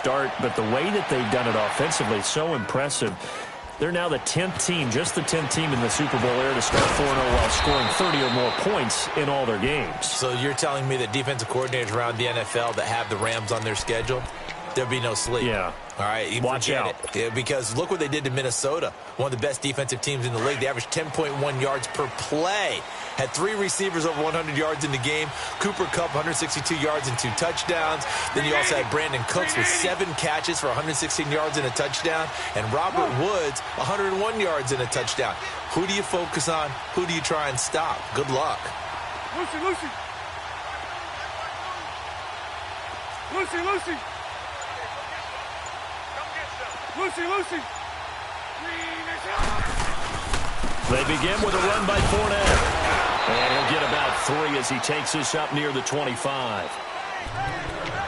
start, but the way that they've done it offensively is so impressive. They're now the 10th team, just the 10th team in the Super Bowl era to start 4-0 while scoring 30 or more points in all their games. So you're telling me that defensive coordinators around the NFL that have the Rams on their schedule, there'll be no sleep. Yeah. All right, you watch out. Yeah, because look what they did to Minnesota, one of the best defensive teams in the league. They averaged 10.1 yards per play. Had 3 receivers over 100 yards in the game. Cooper Kupp, 162 yards and 2 touchdowns. Then you also had Brandon Cooks with 7 catches for 116 yards and a touchdown. And Robert Woods, 101 yards and a touchdown. Who do you focus on? Who do you try and stop? Good luck. Lucy. They begin with a run by Fournette. And he'll get about 3 as he takes this up near the 25.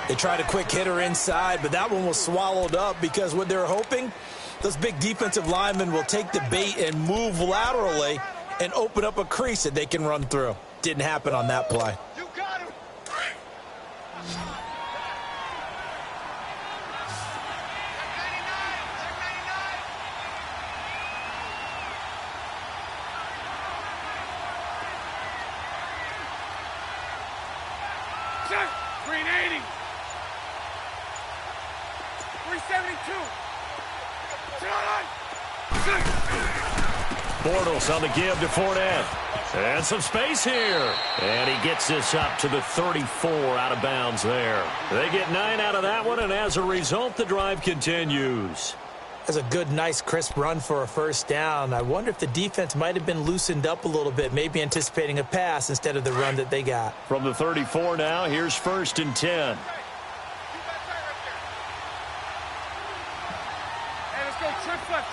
They tried a quick hitter inside, but that one was swallowed up because what they're hoping, those big defensive linemen will take the bait and move laterally and open up a crease that they can run through. Didn't happen on that play. You got him. Green 80. 372. Bortles on the give to Fournette. And some space here. And he gets this up to the 34 out of bounds there. They get 9 out of that one, and as a result, the drive continues. That's a good, nice, crisp run for a first down. I wonder if the defense might have been loosened up a little bit, maybe anticipating a pass instead of the run that they got. From the 34 now, here's 1st and 10. Hey, let's go. Trips left.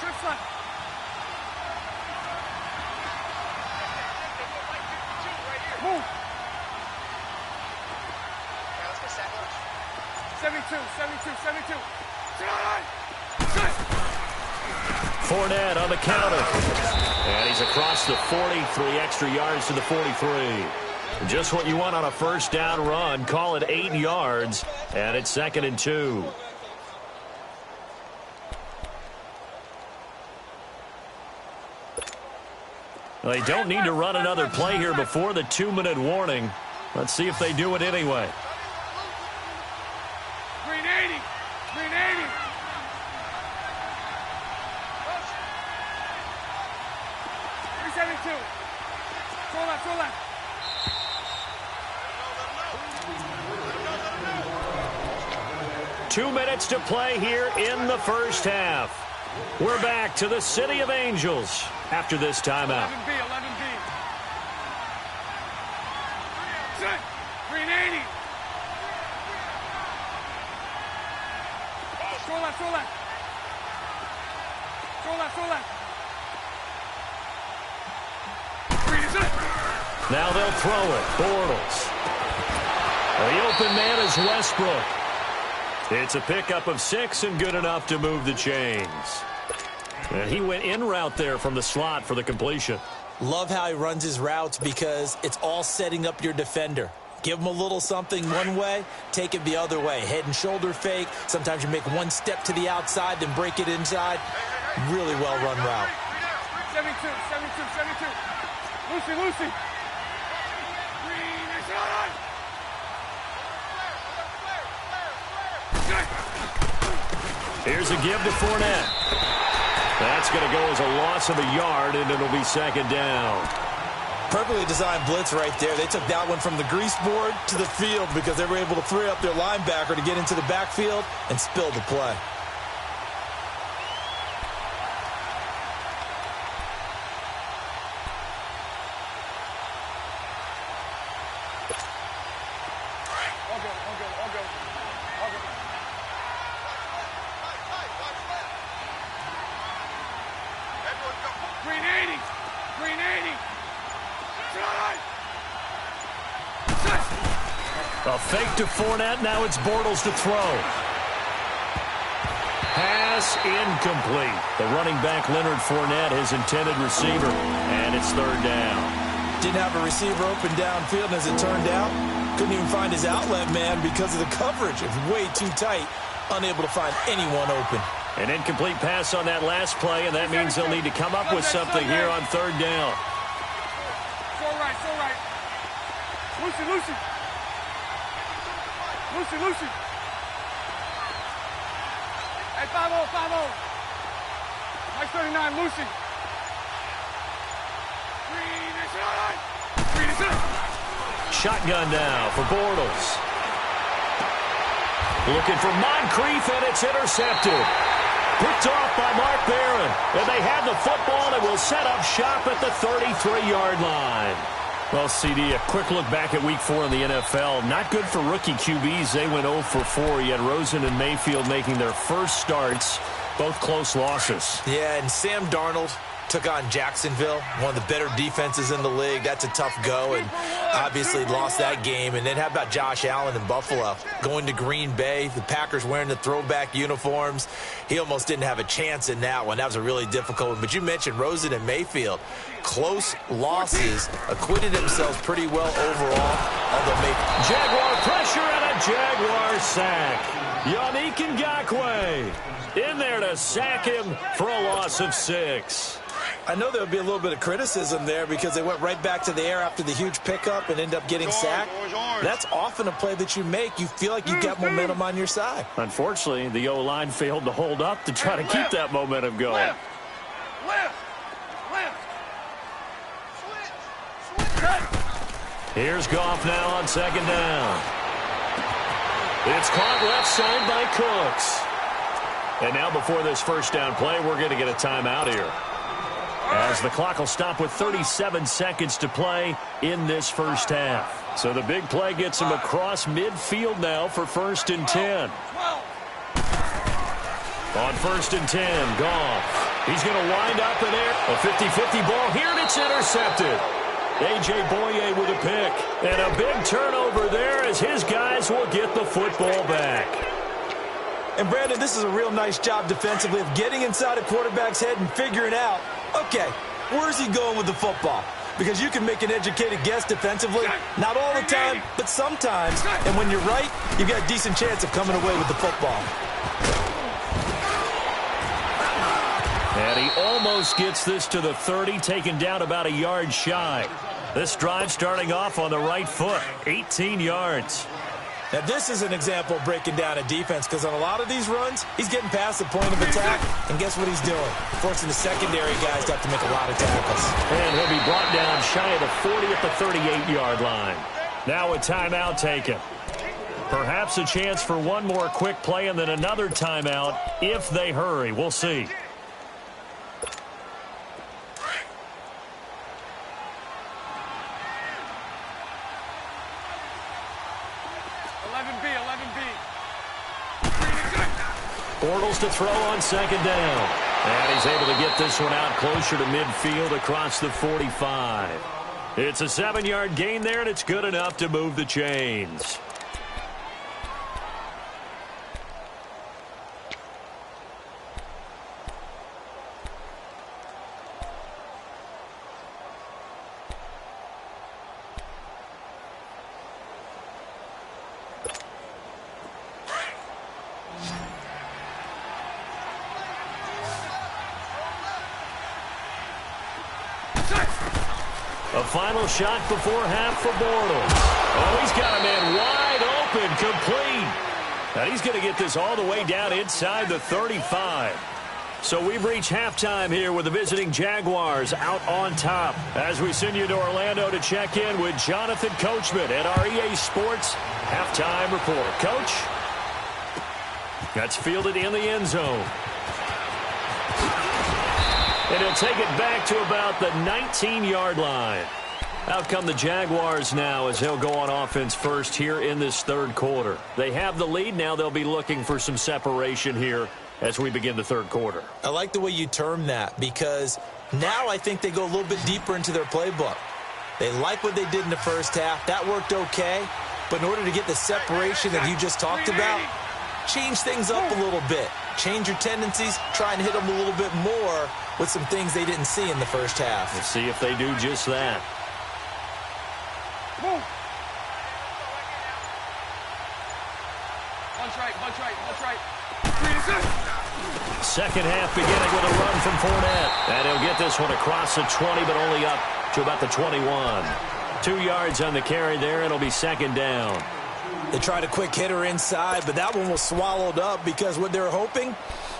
Move. 72. Fournette on the counter. And he's across the 40, 3 extra yards to the 43. Just what you want on a first down run. Call it 8 yards, and it's 2nd and 2. Well, they don't need to run another play here before the 2-minute warning. Let's see if they do it anyway. Green 80. 372. Go left. 2 minutes to play here in the first half. We're back to the City of Angels after this timeout. 11B. Green 80. Go left. Green is it. Now they'll throw it. Bortles. The open man is Westbrook. It's a pickup of 6 and good enough to move the chains. And he went in route there from the slot for the completion. Love how he runs his routes because it's all setting up your defender. Give him a little something one way, take it the other way. Head and shoulder fake. Sometimes you make one step to the outside, then break it inside. Really well-run route. 72. Lucy. Green is on. Here's a give to Fournette. That's going to go as a loss of a yard, and it'll be 2nd down. Perfectly designed blitz right there. They took that one from the grease board to the field because they were able to free up their linebacker to get into the backfield and spill the play. Green 80. A fake to Fournette. Now it's Bortles to throw. Pass incomplete. The running back, Leonard Fournette, his intended receiver. And it's 3rd down. Didn't have a receiver open downfield, and as it turned out, couldn't even find his outlet man because of the coverage. It was way too tight. unable to find anyone open. An incomplete pass on that last play, and that means they'll need to come up with something here on third down. It's all right, it's all right. Lucy, Lucy. Lucy, Lucy. Hey, 5-0, 5-0. Mike 39, Lucy. Green, it's all right. Green, it's all right. Shotgun now for Bortles. Looking for Moncrief, and it's intercepted. Picked off by Mark Barron. And they have the football and will set up shop at the 33-yard line. Well, CD, a quick look back at Week 4 in the NFL. Not good for rookie QBs. They went 0 for 4. You had Rosen and Mayfield making their first starts. Both close losses. Yeah, and Sam Darnold took on Jacksonville, one of the better defenses in the league. That's a tough go, and obviously lost that game. And then how about Josh Allen in Buffalo? Going to Green Bay, the Packers wearing the throwback uniforms. He almost didn't have a chance in that one. That was a really difficult one. But you mentioned Rosen and Mayfield. Close losses, acquitted themselves pretty well overall. Although Jaguar pressure and a Jaguar sack. Yannick Ngakoue in there to sack him for a loss of 6. I know there would be a little bit of criticism there because they went right back to the air after the huge pickup and ended up getting sacked. That's often a play that you make. You feel like you got momentum on your side. Unfortunately, the O-line failed to hold up to try to keep that momentum going. Left. Switch. Here's Goff now on second down. It's caught left side by Cooks. And now before this first down play, we're going to get a timeout here, as the clock will stop with 37 seconds to play in this first half. So the big play gets him across midfield now for 1st and 10. On 1st and 10, Goff. He's going to wind up in there. A 50-50 ball here, and it's intercepted. A.J. Boye with a pick. And a big turnover there as his guys will get the football back. And, Brandon, this is a real nice job defensively of getting inside a quarterback's head and figuring out, okay, where's he going with the football? Because you can make an educated guess defensively, not all the time, but sometimes. And when you're right, you've got a decent chance of coming away with the football. And he almost gets this to the 30, taken down about a yard shy. This drive starting off on the right foot, 18 yards. Now, this is an example of breaking down a defense, because on a lot of these runs, he's getting past the point of attack, and guess what he's doing? Forcing the secondary guys to have to make a lot of tackles. And he'll be brought down shy of the 40 at the 38-yard line. Now a timeout taken. Perhaps a chance for one more quick play and then another timeout if they hurry. We'll see. Bortles to throw on second down. And he's able to get this one out closer to midfield across the 45. It's a 7-yard gain there, and it's good enough to move the chains. A final shot before half for Bortles. Oh, he's got a man wide open, complete. And he's going to get this all the way down inside the 35. So we've reached halftime here with the visiting Jaguars out on top. As we send you to Orlando to check in with Jonathan Coachman at our EA Sports Halftime Report. Coach? That's fielded in the end zone. And he'll take it back to about the 19-yard line. Out come the Jaguars now as they'll go on offense first here in this third quarter. They have the lead. Now they'll be looking for some separation here as we begin the third quarter. I like the way you term that, because now I think they go a little bit deeper into their playbook. They like what they did in the first half. That worked okay. But in order to get the separation that you just talked about, change things up a little bit. Change your tendencies. Try and hit them a little bit more with some things they didn't see in the first half. We'll see if they do just that. Move. Bunch right, bunch right, bunch right. Second half beginning with a run from Fournette. And he'll get this one across the 20, but only up to about the 21. 2 yards on the carry there. It'll be second down. They tried a quick hitter inside, but that one was swallowed up because what they were hoping,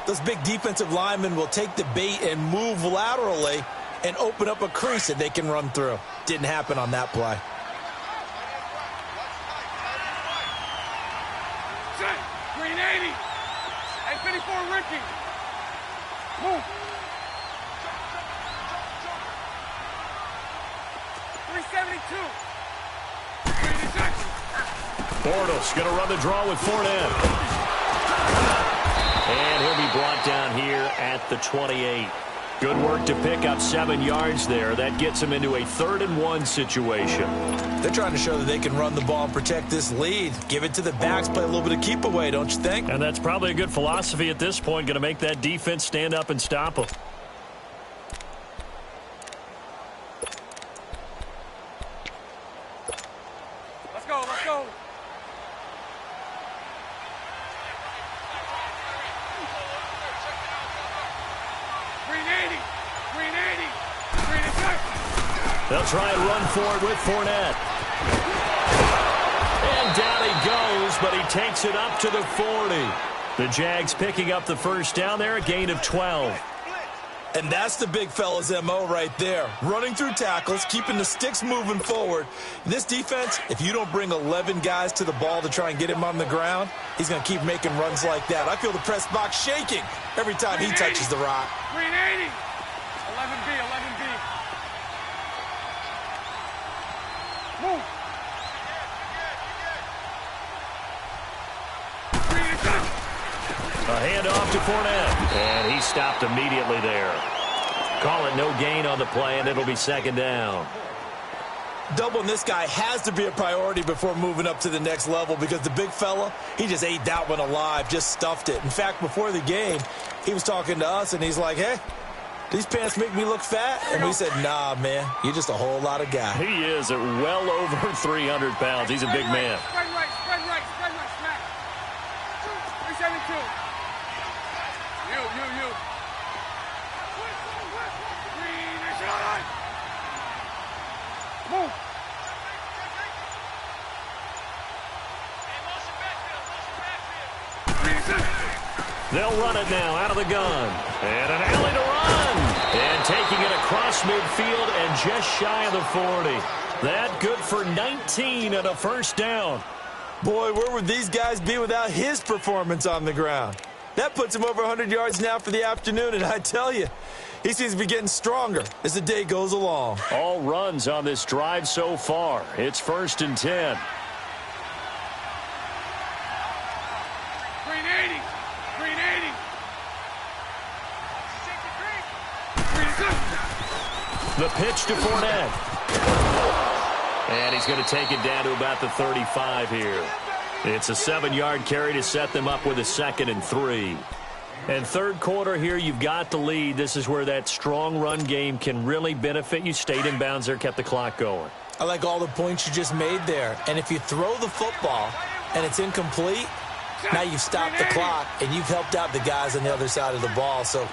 those big defensive linemen will take the bait and move laterally and open up a crease that they can run through. Didn't happen on that play. Green 80. Hey, 54 Ricky. Move. 372. Bortles going to run the draw with Fournette. And he'll be brought down here at the 28. Good work to pick up 7 yards there. That gets him into a 3rd-and-1 situation. They're trying to show that they can run the ball and protect this lead. Give it to the backs, play a little bit of keep away, don't you think? And that's probably a good philosophy at this point. Going to make that defense stand up and stop them. Let's go, let's go. They'll try and run for it with Fournette. And down he goes, but he takes it up to the 40. The Jags picking up the first down there, a gain of 12. And that's the big fella's MO right there. Running through tackles, keeping the sticks moving forward. This defense, if you don't bring 11 guys to the ball to try and get him on the ground, he's going to keep making runs like that. I feel the press box shaking every time he touches the rock. 380. 11B, 11B. Move. A handoff to Fournette, and he stopped immediately there. Call it no gain on the play, and it'll be second down. Doubling this guy has to be a priority before moving up to the next level because the big fella, he just ate that one alive, just stuffed it. In fact, before the game, he was talking to us, and he's like, hey, these pants make me look fat? And we said, nah, man, you're just a whole lot of guy. He is at well over 300 pounds. He's a big man. Spread right, smack. 372. You. Move. They'll run it now out of the gun. And an alley to run. And taking it across midfield and just shy of the 40. That good for 19 and a first down. Boy, where would these guys be without his performance on the ground? That puts him over 100 yards now for the afternoon, and I tell you, he seems to be getting stronger as the day goes along. All runs on this drive so far. It's 1st and 10. 380. The pitch to Fournette. And he's going to take it down to about the 35 here. It's a 7-yard carry to set them up with a 2nd and 3. And third quarter here, you've got the lead. This is where that strong run game can really benefit you. Stayed in bounds there, kept the clock going. I like all the points you just made there. And if you throw the football and it's incomplete, now you've stopped the clock and you've helped out the guys on the other side of the ball. So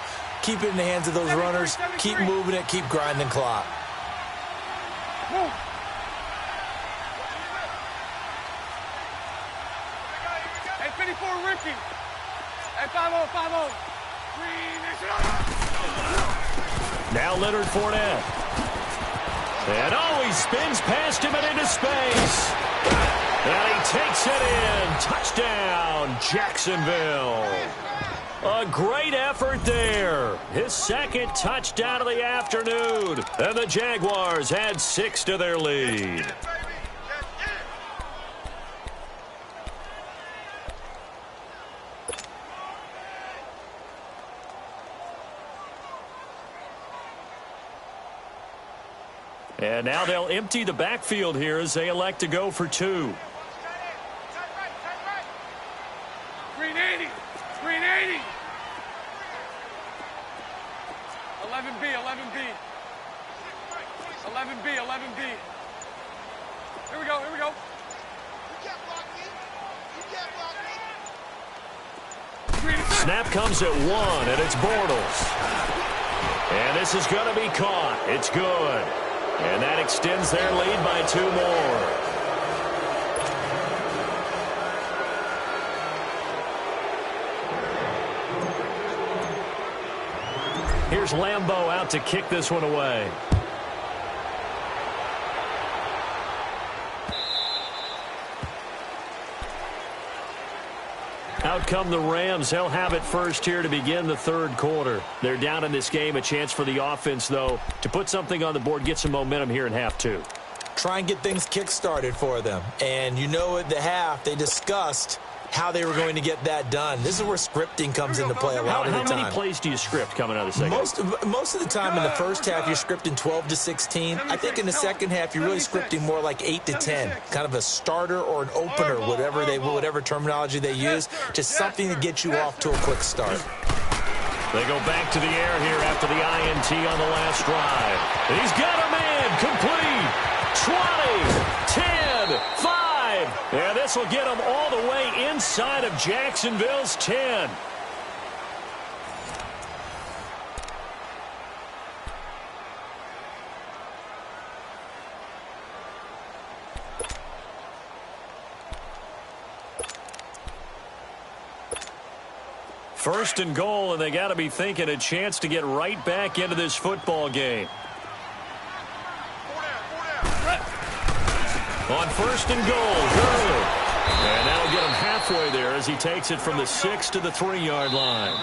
keep it in the hands of those runners. Keep moving it. Keep grinding clock. Move. Hey, 54 Ricky. Hey, 5-0. Now Leonard Fournette. And he spins past him and into space. And he takes it in. Touchdown, Jacksonville. A great effort there. His 2nd touchdown of the afternoon. And the Jaguars add 6 to their lead. And now they'll empty the backfield here as they elect to go for 2. 380. 11B. Here we go. You can't block me. Snap comes at 1, and it's Bortles. And this is going to be caught. It's good. And that extends their lead by 2 more. Here's Lambeau out to kick this one away. Out come the Rams. They'll have it first here to begin the third quarter. They're down in this game. A chance for the offense, though, to put something on the board, get some momentum here in half 2. Try and get things kick-started for them. And you know at the half, they discussed how they were going to get that done. This is where scripting comes into play a lot of the time. How many plays do you script coming out of the second? Most of the time in the first half, you're scripting 12 to 16. I think in the second half, you're really scripting more like 8 to 10, kind of a starter or an opener, whatever terminology they use, just something to get you off to a quick start. They go back to the air here after the INT on the last drive. And he's got a man complete. 20, 10, 5. Yeah, this will get them all the way inside of Jacksonville's 10. First and goal, and they got to be thinking a chance to get right back into this football game. On first and goal, Gurley. And that'll get him halfway there as he takes it from the 6 to the 3-yard line.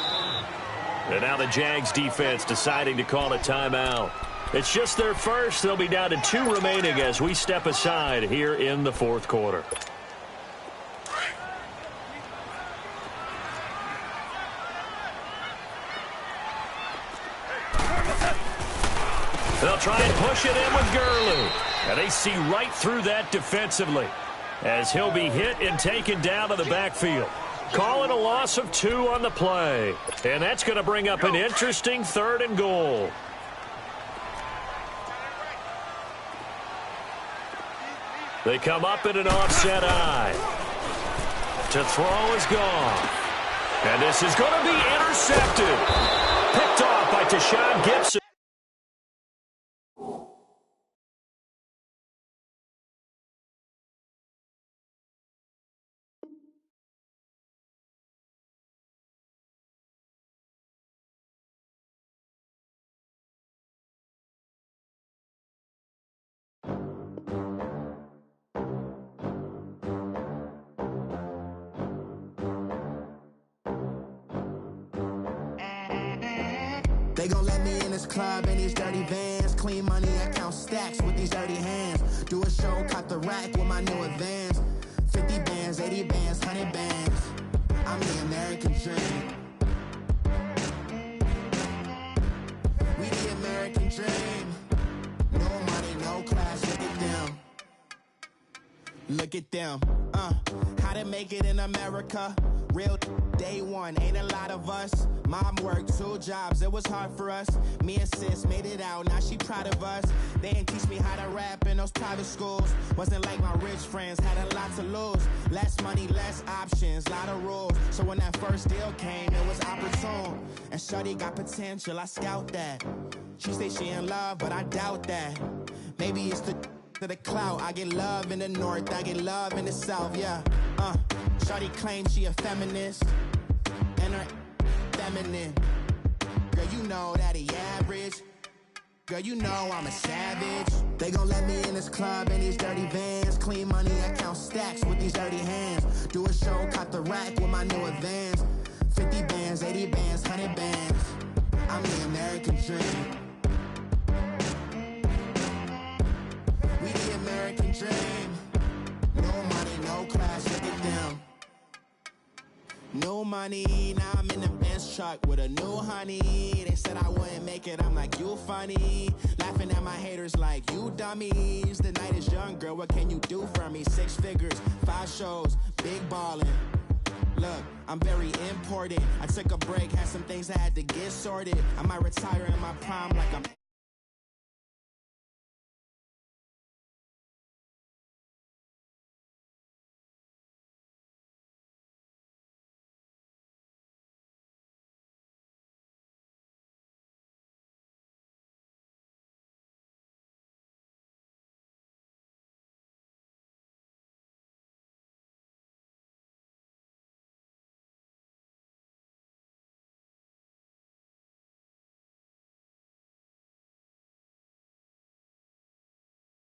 And now the Jags defense deciding to call a timeout. It's just their first. They'll be down to 2 remaining as we step aside here in the fourth quarter. They'll try and push it in with Gurley. And they see right through that defensively as he'll be hit and taken down to the backfield. Calling a loss of 2 on the play. And that's going to bring up an interesting third and goal. They come up in an offset eye. To throw is gone. And this is going to be intercepted. Picked off by Tashawn Gibson. They gon' let me in this club in these dirty vans. Clean money, I count stacks with these dirty hands. Do a show, caught the rack with my new advance. 50 bands, 80 bands, 100 bands. I'm the American dream. We the American dream. No money, no class, look at them. Look at them, how to make it in America. Real day one, ain't a lot of us. Mom worked 2 jobs, it was hard for us. Me and sis made it out, now she proud of us. They didn't teach me how to rap in those private schools. Wasn't like my rich friends, had a lot to lose. Less money, less options, lot of rules. So when that first deal came, it was opportune. And shorty got potential, I scout that. She say she in love, but I doubt that. Maybe it's the clout. I get love in the north, I get love in the south, yeah. Shorty claims she a feminist, and her feminine. Girl, you know that he average. Girl, you know I'm a savage. They gon' let me in this club in these dirty vans. Clean money, I count stacks with these dirty hands. Do a show, caught the rack with my new advance. 50 bands, 80 bands, 100 bands. I'm the American dream. We the American dream. No money, no class, look at them. No money, now I'm in the Benz truck with a new honey. They said I wouldn't make it, I'm like, you funny. Laughing at my haters like, you dummies. The night is young, girl, what can you do for me? 6 figures, 5 shows, big ballin'. Look, I'm very important. I took a break, had some things I had to get sorted. I might retire in my prime like I'm